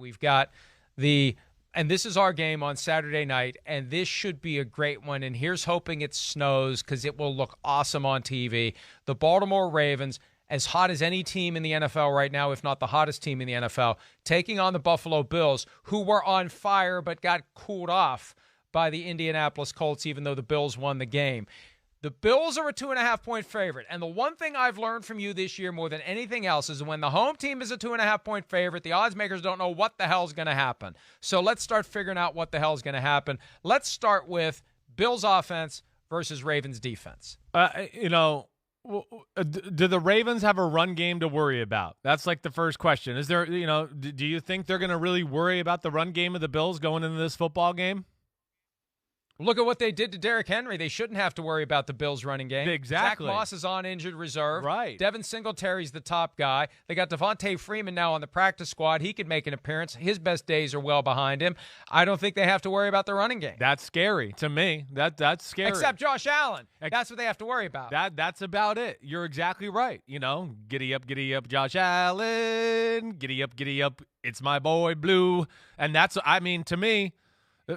We've got and this is our game on Saturday night, and this should be a great one. And here's hoping it snows because it will look awesome on TV. The Baltimore Ravens, as hot as any team in the NFL right now, if not the hottest team in the NFL, taking on the Buffalo Bills, who were on fire but got cooled off by the Indianapolis Colts, even though the Bills won the game. The Bills are a 2.5-point favorite. And the one thing I've learned from you this year more than anything else is when the home team is a 2.5-point favorite, the odds makers don't know what the hell's going to happen. So let's start figuring out what the hell's going to happen. Let's start with Bills offense versus Ravens defense. Do the Ravens have a run game to worry about? That's like the first question. Is there, do you think they're going to really worry about the run game of the Bills going into this football game? Look at what they did to Derrick Henry. They shouldn't have to worry about the Bills' running game. Exactly. Zach Moss is on injured reserve. Right. Devin Singletary's the top guy. They got Devontae Freeman now on the practice squad. He could make an appearance. His best days are well behind him. I don't think they have to worry about the running game. That's scary to me. That's scary. Except Josh Allen. That's what they have to worry about. That's about it. You're exactly right. Giddy up, Josh Allen. Giddy up. It's my boy Blue. And to me,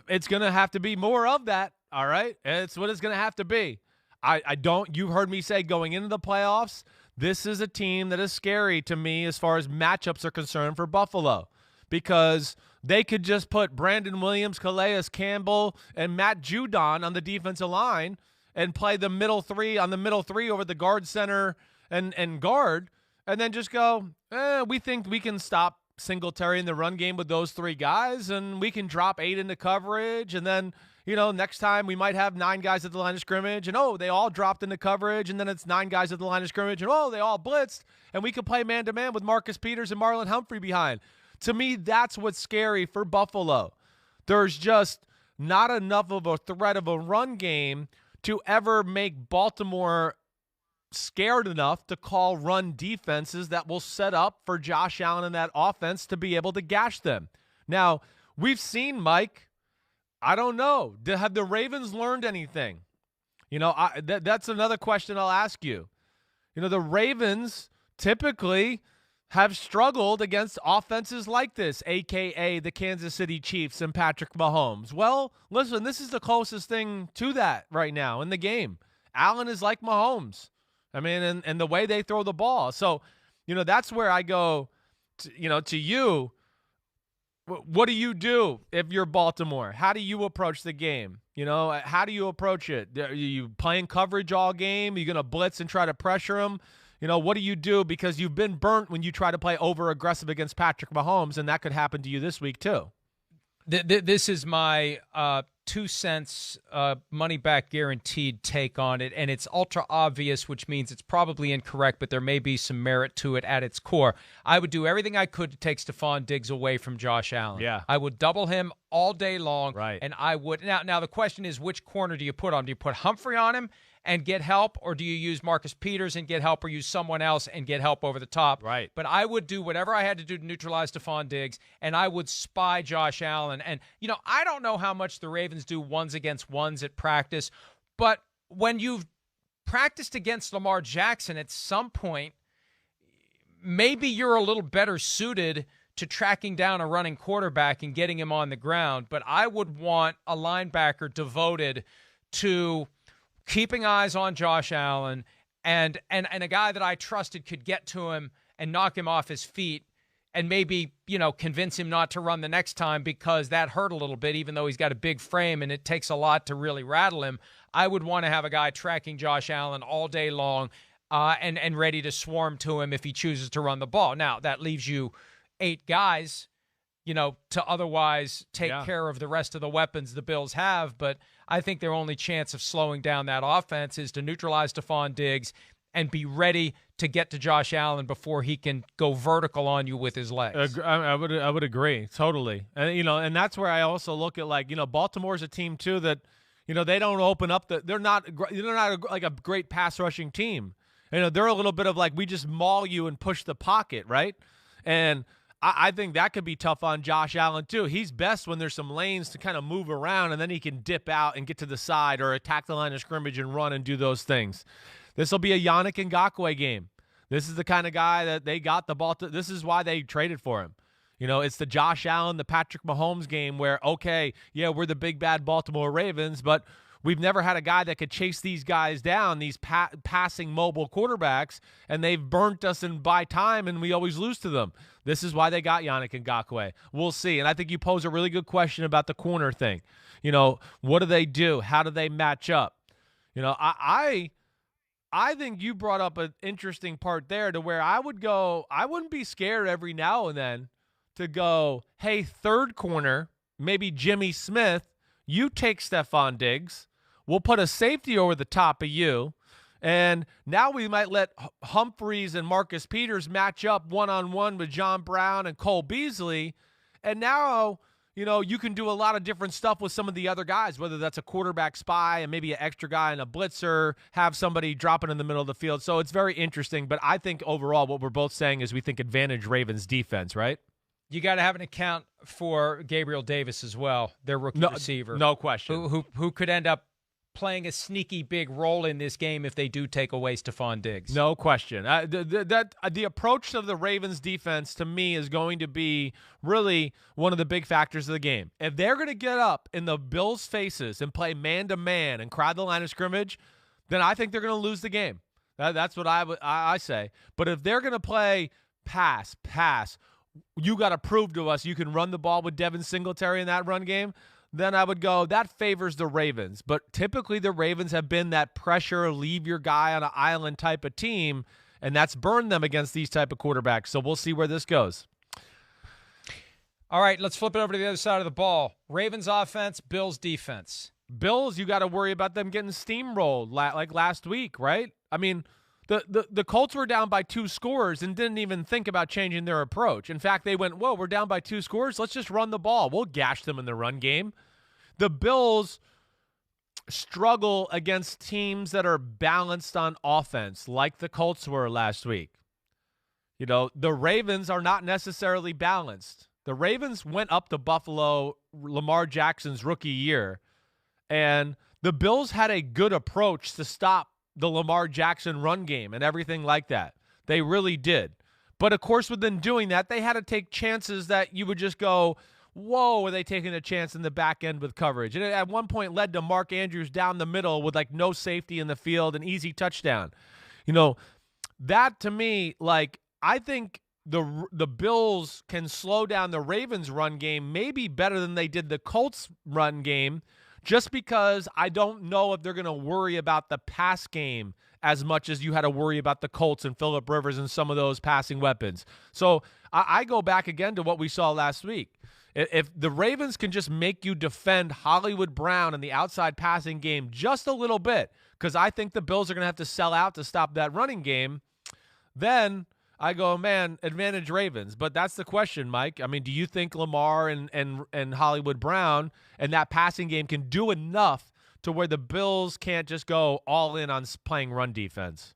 it's going to have to be more of that, all right? It's what it's going to have to be. You've heard me say going into the playoffs, this is a team that is scary to me as far as matchups are concerned for Buffalo because they could just put Brandon Williams, Calais Campbell, and Matt Judon on the defensive line and play the middle three over the guard center and guard and then just go, we think we can stop Singletary in the run game with those three guys, and we can drop 8 into coverage, and then, next time we might have 9 guys at the line of scrimmage, and, they all dropped into coverage, and then it's 9 guys at the line of scrimmage, and, they all blitzed, and we could play man-to-man with Marcus Peters and Marlon Humphrey behind. To me, that's what's scary for Buffalo. There's just not enough of a threat of a run game to ever make Baltimore scared enough to call run defenses that will set up for Josh Allen and that offense to be able to gash them. Now, we've seen, Mike, I don't know, have the Ravens learned anything? That's another question I'll ask you. The Ravens typically have struggled against offenses like this, a.k.a. the Kansas City Chiefs and Patrick Mahomes. Well, listen, this is the closest thing to that right now in the game. Allen is like Mahomes. I mean, and the way they throw the ball. So, that's where I go, to you. What do you do if you're Baltimore? How do you approach the game? How do you approach it? Are you playing coverage all game? Are you going to blitz and try to pressure them? What do you do? Because you've been burnt when you try to play over-aggressive against Patrick Mahomes, and that could happen to you this week too. This is my 2 cents money-back guaranteed take on it, and it's ultra obvious, which means it's probably incorrect, but there may be some merit to it at its core. I would do everything I could to take Stephon Diggs away from Josh Allen. Yeah. I would double him all day long. Right. And I would now the question is, which corner do you put on? Do you put Humphrey on him and get help, or do you use Marcus Peters and get help, or use someone else and get help over the top? Right. But I would do whatever I had to do to neutralize Stephon Diggs, and I would spy Josh Allen. And, I don't know how much the Ravens do ones against ones at practice, but when you've practiced against Lamar Jackson at some point, maybe you're a little better suited to tracking down a running quarterback and getting him on the ground. But I would want a linebacker devoted to keeping eyes on Josh Allen and a guy that I trusted could get to him and knock him off his feet and maybe, convince him not to run the next time because that hurt a little bit, even though he's got a big frame and it takes a lot to really rattle him. I would want to have a guy tracking Josh Allen all day long and ready to swarm to him if he chooses to run the ball. Now, that leaves you 8 guys, to otherwise take care of the rest of the weapons the Bills have. But I think their only chance of slowing down that offense is to neutralize Stephon Diggs and be ready to get to Josh Allen before he can go vertical on you with his legs. I would agree totally. And and that's where I also look at Baltimore's a team too that they don't open up they're not like a great pass rushing team. They're a little bit of we just maul you and push the pocket, right? And I think that could be tough on Josh Allen too. He's best when there's some lanes to kind of move around and then he can dip out and get to the side or attack the line of scrimmage and run and do those things. This will be a Yannick Ngakoue game. This is the kind of guy that they got the ball to. This is why they traded for him. You know, it's the Josh Allen, the Patrick Mahomes game where, okay, yeah, we're the big bad Baltimore Ravens, but we've never had a guy that could chase these guys down, these passing mobile quarterbacks, and they've burnt us and buy time, and we always lose to them. This is why they got Yannick Ngakoue. We'll see. And I think you pose a really good question about the corner thing. You know, what do they do? How do they match up? You know, I think you brought up an interesting part there to where I would go, I wouldn't be scared every now and then to go, hey, third corner, maybe Jimmy Smith, you take Stephon Diggs. We'll put a safety over the top of you. And now we might let Humphreys and Marcus Peters match up one-on-one with John Brown and Cole Beasley. And now, you know, you can do a lot of different stuff with some of the other guys, whether that's a quarterback spy and maybe an extra guy and a blitzer, have somebody dropping in the middle of the field. So it's very interesting. But I think overall what we're both saying is we think advantage Ravens defense, right? You got to have an account for Gabriel Davis as well, their rookie receiver. No question. Who could end up playing a sneaky big role in this game if they do take away Stephon Diggs. No question. The approach of the Ravens defense to me is going to be really one of the big factors of the game. If they're going to get up in the Bills' faces and play man-to-man and crowd the line of scrimmage, then I think they're going to lose the game. That's what I say. But if they're going to play pass, you got to prove to us you can run the ball with Devin Singletary in that run game, then I would go, that favors the Ravens. But typically the Ravens have been that pressure, leave your guy on an island type of team, and that's burned them against these type of quarterbacks. So we'll see where this goes. All right, let's flip it over to the other side of the ball. Ravens offense, Bills defense. Bills, you got to worry about them getting steamrolled like last week, right? I mean, the Colts were down by 2 scores and didn't even think about changing their approach. In fact, they went, whoa, we're down by 2 scores. Let's just run the ball. We'll gash them in the run game. The Bills struggle against teams that are balanced on offense, like the Colts were last week. You know, the Ravens are not necessarily balanced. The Ravens went up to Buffalo, Lamar Jackson's rookie year, and the Bills had a good approach to stop the Lamar Jackson run game and everything like that. They really did. But, of course, within doing that, they had to take chances that you would just go, whoa, are they taking a chance in the back end with coverage? And it at one point led to Mark Andrews down the middle with, like, no safety in the field, an easy touchdown. You know, that to me, like, I think the Bills can slow down the Ravens run game maybe better than they did the Colts run game, just because I don't know if they're going to worry about the pass game as much as you had to worry about the Colts and Phillip Rivers and some of those passing weapons. So I go back again to what we saw last week. If the Ravens can just make you defend Hollywood Brown in the outside passing game just a little bit, because I think the Bills are going to have to sell out to stop that running game, then I go, man, advantage Ravens. But that's the question, Mike. I mean, do you think Lamar and Hollywood Brown and that passing game can do enough to where the Bills can't just go all in on playing run defense?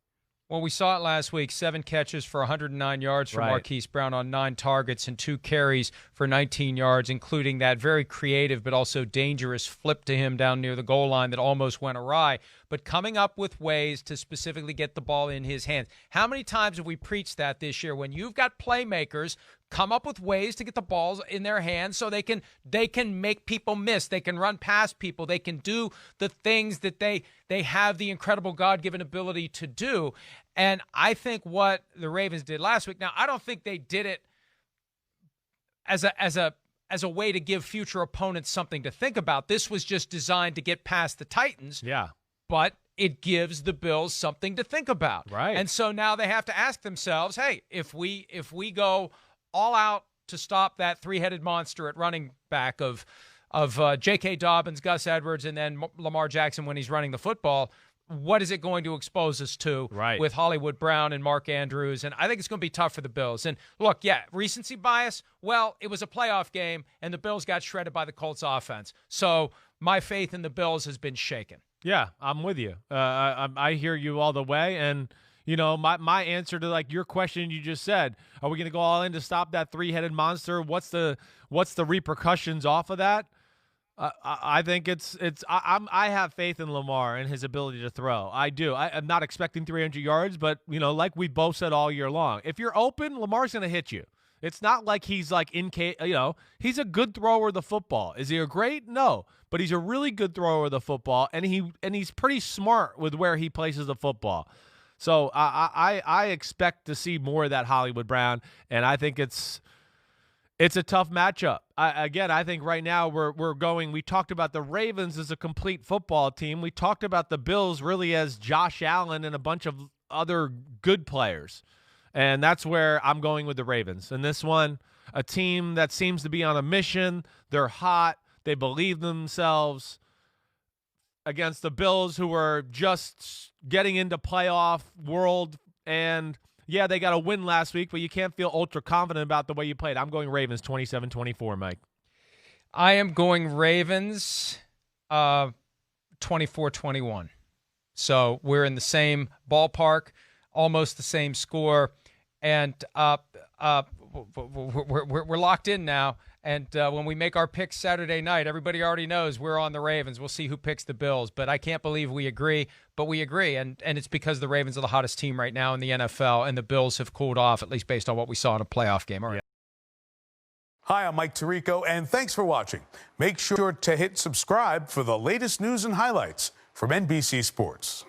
Well, we saw it last week, 7 catches for 109 yards for Marquise Brown on 9 targets and 2 carries for 19 yards, including that very creative but also dangerous flip to him down near the goal line that almost went awry. But coming up with ways to specifically get the ball in his hands. How many times have we preached that this year? When you've got playmakers, come up with ways to get the balls in their hands so they can make people miss. They can run past people. They can do the things that they have the incredible God-given ability to do. And I think what the Ravens did last week, now I don't think they did it as a way to give future opponents something to think about. This was just designed to get past the Titans. Yeah. But it gives the Bills something to think about. Right. And so now they have to ask themselves, hey, if we go all out to stop that 3-headed monster at running back of J.K. Dobbins, Gus Edwards, and then Lamar Jackson when he's running the football, what is it going to expose us to with Hollywood Brown and Mark Andrews? And I think it's going to be tough for the Bills. And look, yeah, recency bias, well, it was a playoff game, and the Bills got shredded by the Colts offense. So my faith in the Bills has been shaken. Yeah, I'm with you. I hear you all the way. And, you know, my answer to, like, your question you just said, are we going to go all in to stop that 3-headed monster? What's the repercussions off of that? I think I have faith in Lamar and his ability to throw. I do. I'm not expecting 300 yards, but, you know, like we both said all year long, if you're open, Lamar's going to hit you. It's not like he's like he's a good thrower of the football. Is he a great? No, but he's a really good thrower of the football, and he's pretty smart with where he places the football. So I expect to see more of that Hollywood Brown, and I think it's a tough matchup. I think right now we're going. We talked about the Ravens as a complete football team. We talked about the Bills really as Josh Allen and a bunch of other good players. And that's where I'm going with the Ravens. And this one, a team that seems to be on a mission. They're hot. They believe themselves against the Bills, who are just getting into playoff world. And, yeah, they got a win last week, but you can't feel ultra confident about the way you played. I'm going Ravens 27-24, Mike. I am going Ravens 24-21. So we're in the same ballpark, almost the same score. And we're locked in now. And when we make our picks Saturday night, everybody already knows we're on the Ravens. We'll see who picks the Bills. But I can't believe we agree. But we agree. And it's because the Ravens are the hottest team right now in the NFL, and the Bills have cooled off, at least based on what we saw in a playoff game. All right. Hi, I'm Mike Tirico, and thanks for watching. Make sure to hit subscribe for the latest news and highlights from NBC Sports.